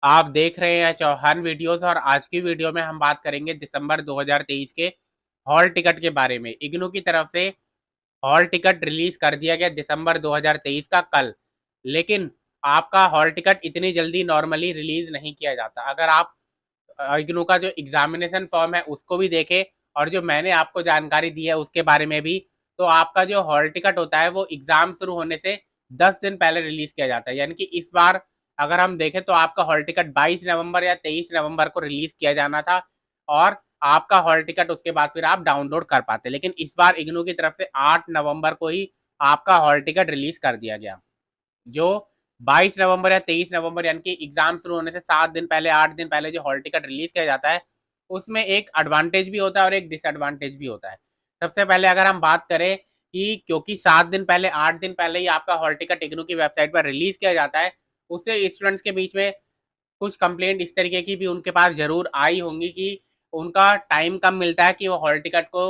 आप देख रहे हैं चौहान वीडियोस और आज की वीडियो में हम बात करेंगे दिसंबर 2023 के हॉल टिकट के बारे में। इग्नू की तरफ से हॉल टिकट रिलीज कर दिया गया दिसंबर 2023 का कल, लेकिन आपका हॉल टिकट इतनी जल्दी नॉर्मली रिलीज नहीं किया जाता। अगर आप इग्नू का जो एग्जामिनेशन फॉर्म है उसको भी देखें और जो मैंने आपको जानकारी दी है उसके बारे में भी, तो आपका जो हॉल टिकट होता है वो एग्जाम शुरू होने से 10 दिन पहले रिलीज किया जाता है। यानी कि इस बार अगर हम देखें तो आपका हॉल टिकट 22 नवंबर या 23 नवंबर को रिलीज किया जाना था और आपका हॉल टिकट उसके बाद फिर आप डाउनलोड कर पाते, लेकिन इस बार इग्नू की तरफ से 8 नवंबर को ही आपका हॉल टिकट रिलीज कर दिया गया। जो 22 नवंबर या 23 नवंबर यानी कि एग्जाम शुरू होने से 7 दिन पहले 8 दिन पहले जो हॉल टिकट रिलीज किया जाता है उसमें एक एडवांटेज भी होता है और एक डिसएडवांटेज भी होता है। सबसे पहले अगर हम बात करें कि क्योंकि 7 दिन पहले 8 दिन पहले ही आपका हॉल टिकट इग्नू की वेबसाइट पर रिलीज किया जाता है, उससे स्टूडेंट्स के बीच में कुछ कंप्लेंट इस तरीके की भी उनके पास जरूर आई होंगी कि उनका टाइम कम मिलता है कि वो हॉल टिकट को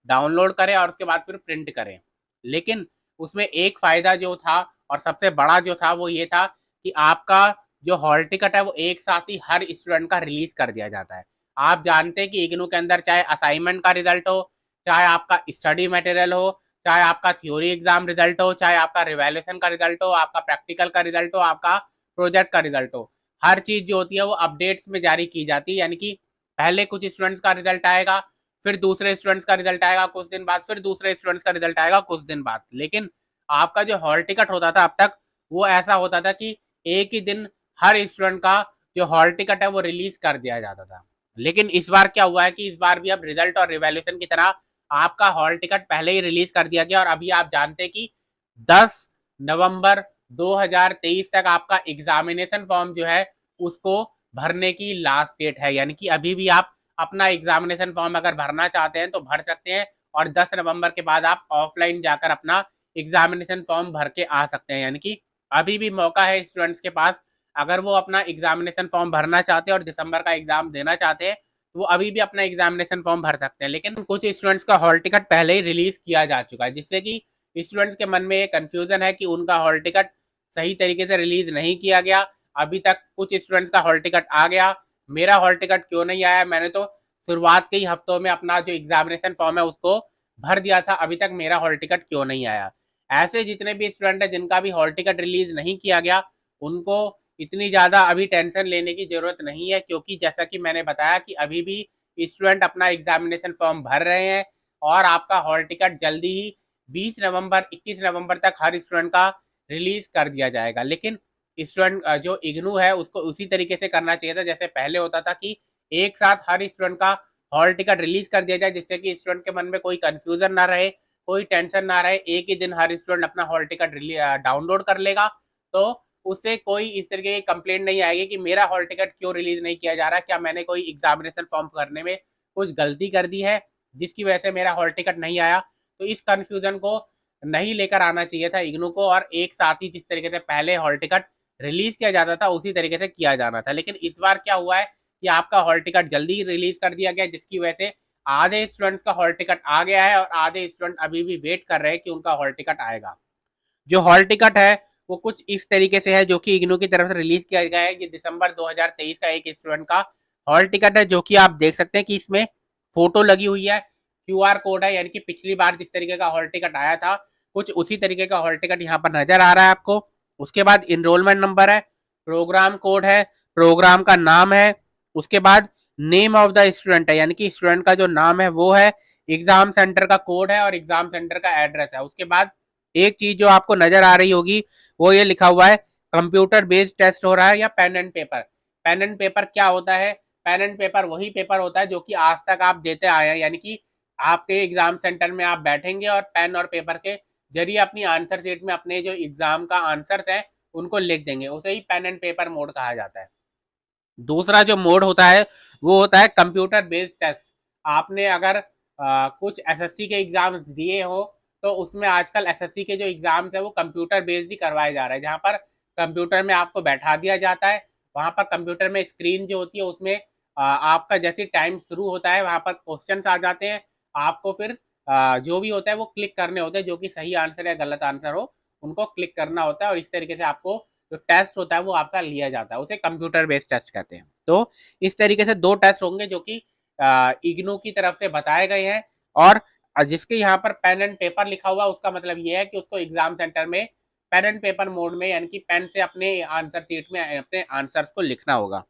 डाउनलोड करें और उसके बाद फिर प्रिंट करें। लेकिन उसमें एक फायदा जो था और सबसे बड़ा जो था वो ये था कि आपका जो हॉल टिकट है वो एक साथ ही हर स्टूडेंट का रिलीज कर दिया जाता है। आप जानते हैं कि इग्नू के अंदर चाहे असाइनमेंट का रिजल्ट हो, चाहे आपका स्टडी मटेरियल हो, चाहे आपका थ्योरी एग्जाम रिजल्ट हो, चाहे आपका रिवैल्यूएशन का रिजल्ट हो, आपका प्रैक्टिकल का रिजल्ट हो, आपका प्रोजेक्ट का रिजल्ट हो, हर चीज जो होती है वो अपडेट्स में जारी की जाती है। यानी कि पहले कुछ स्टूडेंट्स का रिजल्ट आएगा, फिर दूसरे स्टूडेंट्स का रिजल्ट आएगा कुछ दिन बाद, फिर दूसरे स्टूडेंट्स का रिजल्ट आएगा कुछ दिन बाद। लेकिन आपका जो हॉल टिकट होता था अब तक वो ऐसा होता था कि एक ही दिन हर स्टूडेंट का जो हॉल टिकट है वो रिलीज कर दिया जाता था। लेकिन इस बार क्या हुआ है कि इस बार भी अब रिजल्ट और रिवैल्यूएशन की तरह आपका हॉल टिकट पहले ही रिलीज कर दिया गया और अभी आप जानते हैं कि 10 नवंबर 2023 तक आपका एग्जामिनेशन फॉर्म जो है उसको भरने की लास्ट डेट है। यानी कि अभी भी आप अपना एग्जामिनेशन फॉर्म अगर भरना चाहते हैं तो भर सकते हैं और 10 नवंबर के बाद आप ऑफलाइन जाकर अपना एग्जामिनेशन फॉर्म भर के आ सकते हैं। यानी कि अभी भी मौका है स्टूडेंट्स के पास, अगर वो अपना एग्जामिनेशन फॉर्म भरना चाहते हैं और दिसंबर का एग्जाम देना चाहते हैं तो वो अभी भी अपना एग्जामिनेशन फॉर्म भर सकते हैं। लेकिन कुछ स्टूडेंट्स का हॉल टिकट पहले ही रिलीज किया जा चुका है, जिससे कि स्टूडेंट्स के मन में ये कंफ्यूजन है कि उनका हॉल टिकट सही तरीके से रिलीज नहीं किया गया। अभी तक कुछ स्टूडेंट्स का हॉल टिकट आ गया, मेरा हॉल टिकट क्यों नहीं आया? मैंने तो शुरुआत के ही हफ्तों में अपना जो एग्जामिनेशन फॉर्म है उसको भर दिया था, अभी तक मेरा हॉल टिकट क्यों नहीं आया? ऐसे जितने भी स्टूडेंट है जिनका भी हॉल टिकट रिलीज नहीं किया गया उनको इतनी ज़्यादा अभी टेंशन लेने की ज़रूरत नहीं है, क्योंकि जैसा कि मैंने बताया कि अभी भी स्टूडेंट अपना एग्जामिनेशन फॉर्म भर रहे हैं और आपका हॉल टिकट जल्दी ही 20 नवंबर 21 नवंबर तक हर स्टूडेंट का रिलीज कर दिया जाएगा। लेकिन स्टूडेंट जो इग्नू है उसको उसी तरीके से करना चाहिए था जैसे पहले होता था कि एक साथ हर स्टूडेंट का हॉल टिकट रिलीज कर दिया जाए, जिससे कि स्टूडेंट के मन में कोई कंफ्यूजन ना रहे, कोई टेंशन ना रहे। एक ही दिन हर स्टूडेंट अपना हॉल टिकट डाउनलोड कर लेगा तो उससे कोई इस तरीके की कंप्लेंट नहीं आएगी कि मेरा हॉल टिकट क्यों रिलीज नहीं किया जा रहा, क्या मैंने कोई एग्जामिनेशन फॉर्म भरने में कुछ गलती कर दी है जिसकी वजह से मेरा हॉल टिकट नहीं आया। तो इस कंफ्यूजन को नहीं लेकर आना चाहिए था इग्नू को, और एक साथ ही जिस तरीके से पहले हॉल टिकट रिलीज किया जाता था उसी तरीके से किया जाना था। लेकिन इस बार क्या हुआ है कि आपका हॉल टिकट जल्दी रिलीज कर दिया गया, जिसकी वजह से आधे स्टूडेंट्स का हॉल टिकट आ गया है और आधे स्टूडेंट अभी भी वेट कर रहे हैं कि उनका हॉल टिकट आएगा। जो हॉल टिकट है वो कुछ इस तरीके से है जो कि इग्नू की तरफ से रिलीज किया गया है कि दिसंबर 2023 का एक स्टूडेंट का हॉल टिकट है, जो कि आप देख सकते हैं कि इसमें फोटो लगी हुई है, क्यूआर कोड है। यानी कि पिछली बार जिस तरीके का हॉल टिकट आया था कुछ उसी तरीके का हॉल टिकट यहाँ पर नजर आ रहा है आपको। उसके बाद इनरोलमेंट नंबर है, प्रोग्राम कोड है, प्रोग्राम का नाम है, उसके बाद नेम ऑफ द स्टूडेंट है, यानी कि स्टूडेंट का जो नाम है वो है, एग्जाम सेंटर का कोड है और एग्जाम सेंटर का एड्रेस है। उसके बाद एक चीज जो आपको नजर आ रही होगी वो ये लिखा हुआ है कंप्यूटर बेस्ड टेस्ट हो रहा है या pen and paper. Pen and paper क्या होता है? पेन एंड पेपर वही पेपर होता है जो कि आज तक आप देते आए हैं, यानी कि आपके एग्जाम सेंटर में आप बैठेंगे और पेन और पेपर के जरिए अपनी आंसर शीट में अपने जो एग्जाम का आंसर्स है उनको लिख देंगे, उसे ही पेन एंड पेपर मोड कहा जाता है। दूसरा जो मोड होता है वो होता है कंप्यूटर बेस्ड टेस्ट। आपने अगर कुछ एसएससी के एग्जाम्स दिए हो तो उसमें आजकल एसएससी के जो एग्जाम्स है वो कंप्यूटर बेस्ड ही करवाए जा रहे हैं, जहाँ पर कंप्यूटर में आपको बैठा दिया जाता है। वहाँ पर कंप्यूटर में स्क्रीन जो होती है उसमें आपका जैसे टाइम शुरू होता है वहाँ पर क्वेश्चंस आ जाते हैं। आपको फिर जो भी होता है वो क्लिक करने होते हैं, जो कि सही आंसर या गलत आंसर हो उनको क्लिक करना होता है और इस तरीके से आपको जो टेस्ट होता है वो आपका लिया जाता है, उसे कंप्यूटर बेस्ड टेस्ट कहते हैं। तो इस तरीके से 2 टेस्ट होंगे जो कि इग्नू की तरफ से बताए गए हैं, और जिसके यहाँ पर पेन एंड पेपर लिखा हुआ उसका मतलब ये है कि उसको एग्जाम सेंटर में पेन एंड पेपर मोड में, यानी कि पेन से अपने आंसर शीट में अपने आंसर्स को लिखना होगा।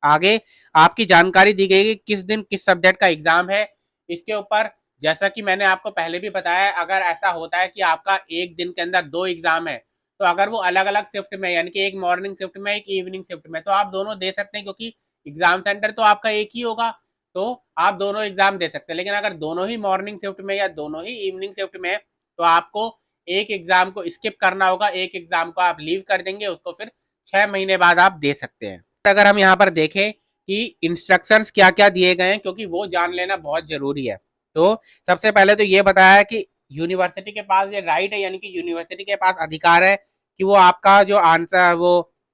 आगे आपकी जानकारी दी गई है कि किस दिन किस सब्जेक्ट का एग्जाम है। इसके ऊपर जैसा कि मैंने आपको पहले भी बताया, अगर ऐसा होता है कि आपका एक दिन के अंदर 2 एग्जाम है, तो अगर वो अलग अलग शिफ्ट में, यानी कि एक मॉर्निंग शिफ्ट में एक इवनिंग शिफ्ट में, तो आप दोनों दे सकते हैं, क्योंकि एग्जाम सेंटर तो आपका एक ही होगा, तो आप दोनों एग्जाम दे सकते हैं। लेकिन अगर दोनों ही मॉर्निंग शिफ्ट में या दोनों ही इवनिंग शिफ्ट में है, तो आपको एक एग्जाम को स्किप करना होगा, एक एग्जाम को आप लीव कर देंगे, उसको फिर 6 महीने बाद आप दे सकते हैं। अगर हम यहाँ पर देखें कि इंस्ट्रक्शंस क्या क्या दिए गए हैं, क्योंकि वो जान लेना बहुत जरूरी है। तो सबसे पहले तो ये बताया है कि यूनिवर्सिटी के पास ये राइट है, यानी कि यूनिवर्सिटी के पास अधिकार है कि वो आपका जो आंसर वो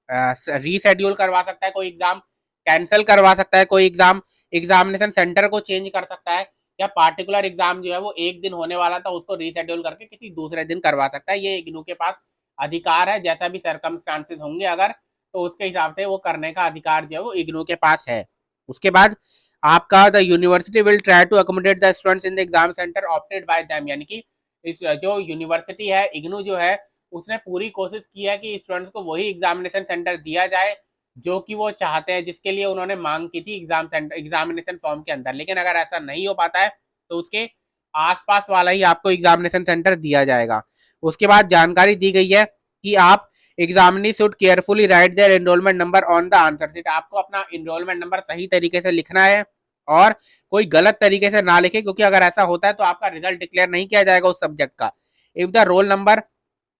रीशेड्यूल करवा सकता है, कोई एग्जाम कैंसिल करवा सकता है, कोई एग्जाम एग्जामिनेशन सेंटर को चेंज कर सकता है, या पार्टिकुलर एग्जाम जो है वो एक दिन होने वाला था उसको रीशेड्यूल करके किसी दूसरे दिन करवा सकता है। ये इग्नू के पास अधिकार है, जैसा भी सर्कमस्टांसेस होंगे अगर, तो उसके हिसाब से वो करने का अधिकार जो है वो इग्नू के पास है। उसके बाद आपका the university will try to accommodate the students in the exam centre opted by them, यानी कि इस जो यूनिवर्सिटी है इग्नू जो है उसने पूरी कोशिश की है कि स्टूडेंट्स को वही एग्जामिनेशन सेंटर दिया जाए जो कि वो चाहते हैं, जिसके लिए उन्होंने मांग की थी एग्जाम सेंटर एग्जामिनेशन फॉर्म के अंदर। लेकिन अगर ऐसा नहीं हो पाता है तो उसके आसपास वाला ही आपको एग्जामिनेशन सेंटर दिया जाएगा। उसके बाद जानकारी दी गई है कि आप examinee should carefully write their enrolment number on the answer sheet, आपको अपना एनरोलमेंट नंबर सही तरीके से लिखना है और कोई गलत तरीके से ना लिखे, क्योंकि अगर ऐसा होता है तो आपका रिजल्ट डिक्लेयर नहीं किया जाएगा उस सब्जेक्ट का। If the roll number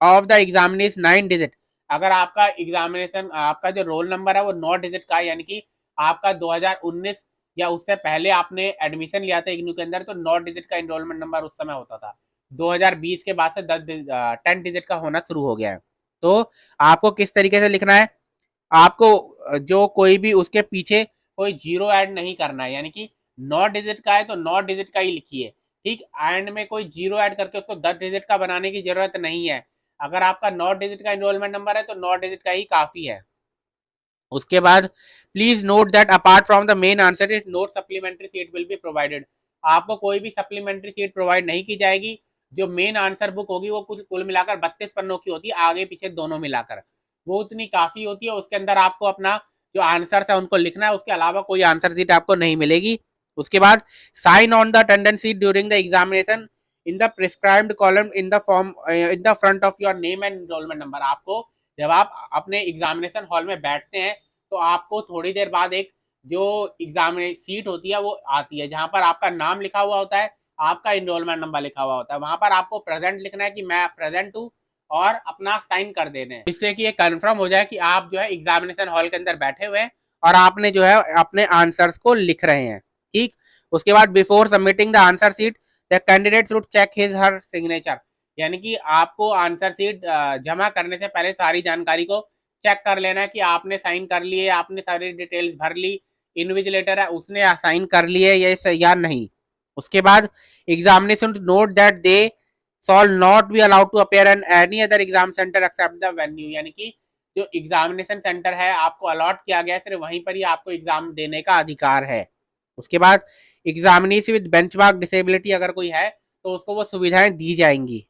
of the examination 9 digit, अगर आपका एग्जामिनेशन आपका जो रोल नंबर है वो 9 डिजिट का है, यानी कि आपका 2019 या उससे पहले आपने एडमिशन लिया था इग्नू के अंदर, तो 9 डिजिट का एनरोलमेंट नंबर उस समय होता था। 2020 के बाद से 10 डिजिट का होना शुरू हो गया है। तो आपको किस तरीके से लिखना है, आपको जो कोई भी उसके पीछे कोई जीरो ऐड नहीं करना है, यानी कि 9 डिजिट का है तो 9 डिजिट का ही लिखिए, ठीक। एंड में कोई जीरो ऐड करके उसको 10 डिजिट का बनाने की जरूरत नहीं है। अगर आपका 9 डिजिट का एनरोलमेंट नंबर है तो 9 डिजिट का ही काफी है। उसके बाद please note that apart from the main answer sheet note supplementary seat will be provided, आपको कोई भी सप्लीमेंट्री सीट प्रोवाइड नहीं की जाएगी। जो मेन आंसर बुक होगी वो कुल मिलाकर 32 पन्नों की होती है, आगे पीछे दोनों मिलाकर वो उतनी काफी होती है। उसके अंदर आपको अपना जो आंसर है उनको लिखना है, उसके अलावा कोई आंसर सीट आपको नहीं मिलेगी। उसके बाद sign on the attendance sheet during the examination in the prescribed column in the form in the front of your name and enrolment number, आपको जब आप अपने एग्जामिनेशन हॉल में बैठते हैं तो आपको थोड़ी देर बाद एक जो एग्जाम सीट होती है वो आती है, जहां पर आपका नाम लिखा हुआ होता है, आपका एनरोलमेंट नंबर लिखा हुआ होता है, वहां पर आपको प्रेजेंट लिखना है कि मैं प्रेजेंट हूँ और अपना साइन कर देने, जिससे कि ये कंफर्म हो जाए कि आप जो है एग्जामिनेशन हॉल के अंदर बैठे हुए हैं और आपने जो है अपने आंसर्स को लिख रहे हैं, ठीक। उसके बाद before submitting the answer sheet the candidate should check his her signature, यानी कि आपको आंसर सीट जमा करने से पहले सारी जानकारी को चेक कर लेना कि आपने साइन कर लिए, आपने सारी डिटेल्स भर ली, इन्विजिलेटर है उसने साइन कर लिए या नहीं। उसके बाद examination note that they shall not be allowed to appear in any other exam centre except the venue, यानी कि जो एग्जामिनेशन सेंटर है आपको अलॉट किया गया है सिर्फ वहीं पर ही आपको एग्जाम देने का अधिकार है। उसके बाद एग्जामिनेशन विद बेंचमार्क डिसेबिलिटी अगर कोई है तो उसको वो सुविधाएं दी जाएंगी।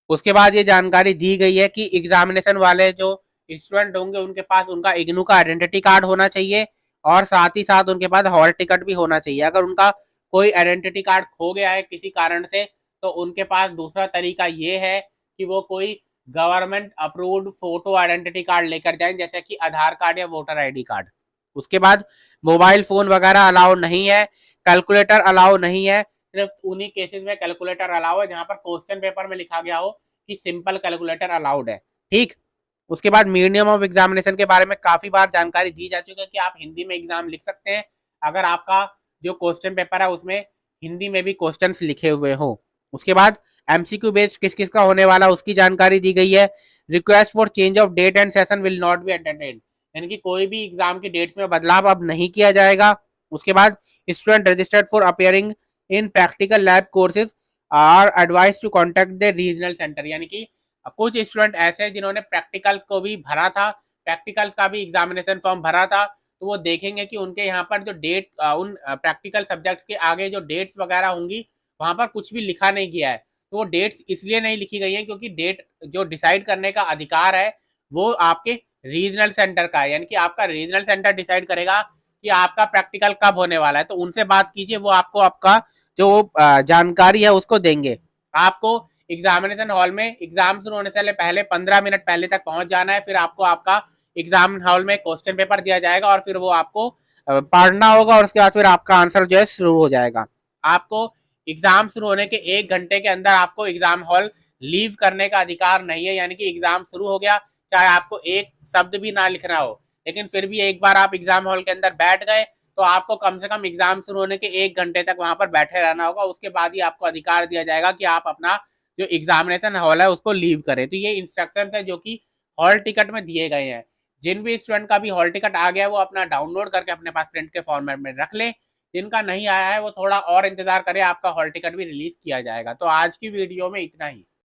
उसके बाद ये जानकारी दी गई है कि एग्जामिनेशन वाले जो स्टूडेंट होंगे उनके पास उनका इग्नू का आइडेंटिटी कार्ड होना चाहिए और साथ ही साथ उनके पास हॉल टिकट भी होना चाहिए। अगर उनका कोई आइडेंटिटी कार्ड खो गया है किसी कारण से तो उनके पास दूसरा तरीका ये है कि वो कोई government approved photo identity card लेकर जाएं, जैसे कि आधार कार्ड या वोटर आईडी कार्ड। उसके बाद मोबाइल फोन वगैरह अलाउ नहीं है, कैलकुलेटर अलाउ नहीं है, सिर्फ उन्हीं केसेस में कैलकुलेटर अलाउ है जहां पर क्वेश्चन पेपर में लिखा गया हो कि सिंपल कैलकुलेटर अलाउड है, ठीक। उसके बाद मीडियम ऑफ एग्जामिनेशन के बारे में काफी बार जानकारी दी जा चुकी है कि आप हिंदी में एग्जाम लिख सकते हैं अगर आपका जो क्वेश्चन पेपर है उसमें हिंदी में भी क्वेश्चन लिखे हुए हो। उसके बाद एमसीक्यू बेस्ड किस किस का होने वाला उसकी जानकारी दी गई है। Request for change of date and session will not be entertained, यानी कि कोई भी एग्जाम की डेट्स में बदलाव अब नहीं किया जाएगा। उसके बाद student registered for appearing in practical lab courses are advise to contact the regional centre, यानी कि कुछ स्टूडेंट ऐसे हैं जिन्होंने प्रैक्टिकल्स को भी भरा था प्रैक्टिकल्स का भी एग्जामिनेशन फॉर्म भरा था, तो वो देखेंगे कि उनके यहाँ पर जो डेट उन प्रैक्टिकल सब्जेक्ट्स के आगे जो डेट्स वगैरह होंगी वहाँ पर कुछ भी लिखा नहीं गया है। तो वो डेट्स इसलिए नहीं लिखी गई है क्योंकि डेट जो डिसाइड करने का अधिकार है वो आपके रीजनल सेंटर का है, यानी कि आपका रीजनल सेंटर डिसाइड करेगा कि आपका प्रैक्टिकल कब होने वाला है। तो उनसे बात कीजिए, वो आपको आपका जो जानकारी है उसको देंगे। आपको एग्जामिनेशन हॉल में एग्जाम शुरू होने से पहले 15 मिनट पहले तक पहुंच जाना है। फिर आपको आपका एग्जाम हॉल में क्वेश्चन पेपर दिया जाएगा और फिर वो आपको पढ़ना होगा और उसके बाद फिर आपका आंसर जो है शुरू हो जाएगा। आपको एग्जाम शुरू होने के 1 घंटे के अंदर आपको एग्जाम हॉल लीव करने का अधिकार नहीं है, यानी कि एग्जाम शुरू हो गया, चाहे आपको एक शब्द भी ना लिखना हो, लेकिन फिर भी एक बार आप एग्जाम हॉल के अंदर बैठ गए तो आपको कम से कम एग्जाम शुरू होने के 1 घंटे तक वहां पर बैठे रहना होगा। उसके बाद ही आपको अधिकार दिया जाएगा कि आप अपना जो एग्जामिनेशन हॉल है उसको लीव करें। तो ये इंस्ट्रक्शन है जो कि हॉल टिकट में दिए गए हैं। जिन भी स्टूडेंट का भी हॉल टिकट आ गया वो अपना डाउनलोड करके अपने पास प्रिंट के फॉर्मेट में रख लें। जिनका नहीं आया है वो थोड़ा और इंतजार करें, आपका हॉल टिकट भी रिलीज किया जाएगा। तो आज की वीडियो में इतना ही।